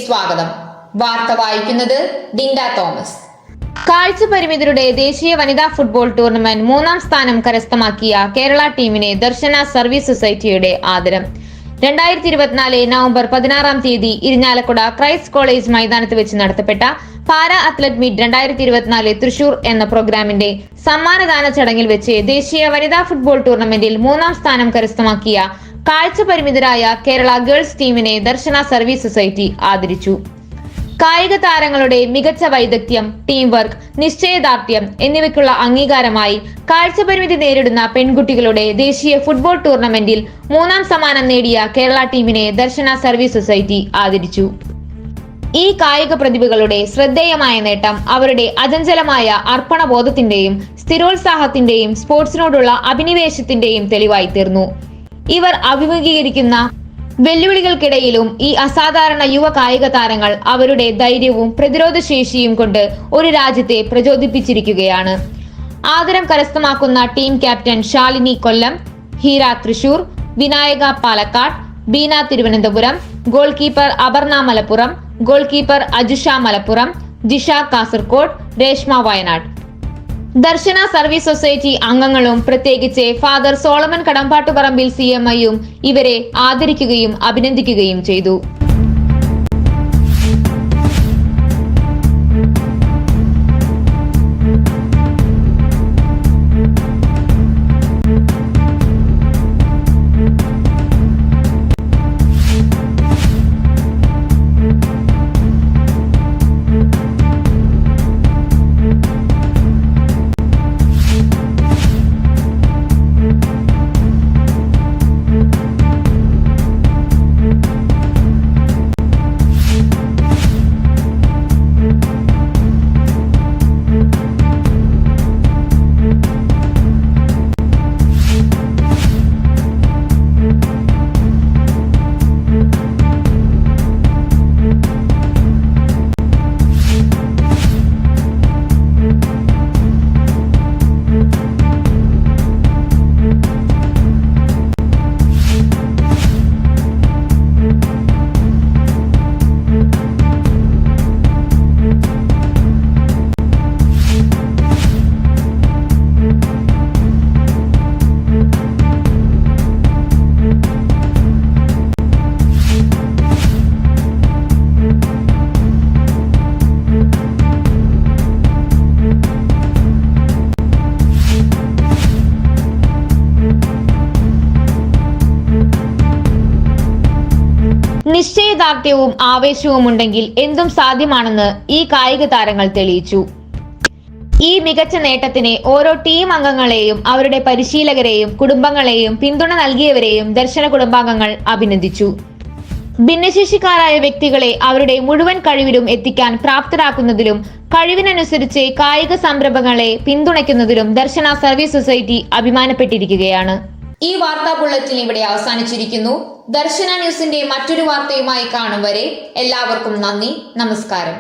സ്വാഗതം. വാർത്ത വായിക്കുന്നത് ഡിൻഡ തോമസ്. കാഴ്ച പരിമിതരുടെ ദേശീയ വനിതാ ഫുട്ബോൾ ടൂർണമെന്റ് 3ാം സ്ഥാനം കരസ്ഥമാക്കിയ കേരള ടീമിനെ ദർശന സർവീസ് സൊസൈറ്റിയുടെ ആദരം. 2024 നവംബർ 16-ാം തീയതി ഇരിഞ്ഞാലക്കുട ക്രൈസ്റ്റ് കോളേജ് മൈതാനത്ത് വെച്ച് നടത്തപ്പെട്ട പാരാ അത്ലറ്റ് മീറ്റ് 2024 തൃശൂർ എന്ന പ്രോഗ്രാമിന്റെ സമ്മാനദാന ചടങ്ങിൽ വെച്ച് ദേശീയ വനിതാ ഫുട്ബോൾ ടൂർണമെന്റിൽ 3ാം സ്ഥാനം കരസ്ഥമാക്കിയ കാഴ്ച പരിമിതരായ കേരള ഗേൾസ് ടീമിനെ ദർശന സർവീസ് സൊസൈറ്റി ആദരിച്ചു. കായിക താരങ്ങളുടെ മികച്ച വൈദഗ്ധ്യം, ടീം വർക്ക്, നിശ്ചയദാർഢ്യം എന്നിവയ്ക്കുള്ള അംഗീകാരമായി കാഴ്ചപരിമിതി നേരിടുന്ന പെൺകുട്ടികളുടെ ദേശീയ ഫുട്ബോൾ ടൂർണമെന്റിൽ 3ാം സമ്മാനം നേടിയ കേരള ടീമിനെ ദർശന സർവീസ് സൊസൈറ്റി ആദരിച്ചു. ഈ കായിക പ്രതിഭകളുടെ ശ്രദ്ധേയമായ നേട്ടം അവരുടെ അചഞ്ചലമായ അർപ്പണബോധത്തിന്റെയും സ്ഥിരോത്സാഹത്തിന്റെയും സ്പോർട്സിനോടുള്ള അഭിനിവേശത്തിന്റെയും തെളിവായി തീർന്നു. ഇവർ അഭിമുഖീകരിക്കുന്ന വെല്ലുവിളികൾക്കിടയിലും ഈ അസാധാരണ യുവ കായിക താരങ്ങൾ അവരുടെ ധൈര്യവും പ്രതിരോധശേഷിയും കൊണ്ട് ഒരു രാജ്യത്തെ പ്രചോദിപ്പിച്ചിരിക്കുകയാണ്. ആദരം കരസ്ഥമാക്കുന്ന team captain Shalini Kollam, Heera Thrissur, Vinayaka Palakkad, Beena Thiruvananthapuram, goalkeeper Aparna Malappuram, goalkeeper Ajusha Malappuram, Jisha Kasaragod, Reshma Wayanad. Darshana service society അംഗങ്ങളും പ്രത്യേകിച്ച് ഫാദർ സോളമൻ കടമ്പാട്ടുപറമ്പിൽ CMIയും ഇവരെ ആദരിക്കുകയും അഭിനന്ദിക്കുകയും ചെയ്തു. നിശ്ചയദാർഢ്യവും ആവേശവും ഉണ്ടെങ്കിൽ എന്തും സാധ്യമാണെന്ന് ഈ കായിക താരങ്ങൾ തെളിയിച്ചു. ഈ മികച്ച നേട്ടത്തിന് ഓരോ ടീം അംഗങ്ങളെയും അവരുടെ പരിശീലകരെയും കുടുംബങ്ങളെയും പിന്തുണ നൽകിയവരെയും ദർശന കുടുംബാംഗങ്ങൾ അഭിനന്ദിച്ചു. ഭിന്നശേഷിക്കാരായ വ്യക്തികളെ അവരുടെ മുഴുവൻ കഴിവിലും എത്തിക്കാൻ പ്രാപ്തരാക്കുന്നതിലും കഴിവിനനുസരിച്ച് കായിക സംരംഭങ്ങളെ പിന്തുണയ്ക്കുന്നതിലും ദർശന സർവീസ് സൊസൈറ്റി അഭിമാനപ്പെട്ടിരിക്കുകയാണ്. ഈ വാർത്താ ബുള്ളറ്റിൻ ഇവിടെ അവസാനിച്ചിരിക്കുന്നു. ദർശന ന്യൂസിന്റെ മറ്റൊരു വാർത്തയുമായി കാണും വരെ എല്ലാവർക്കും നന്ദി, നമസ്കാരം.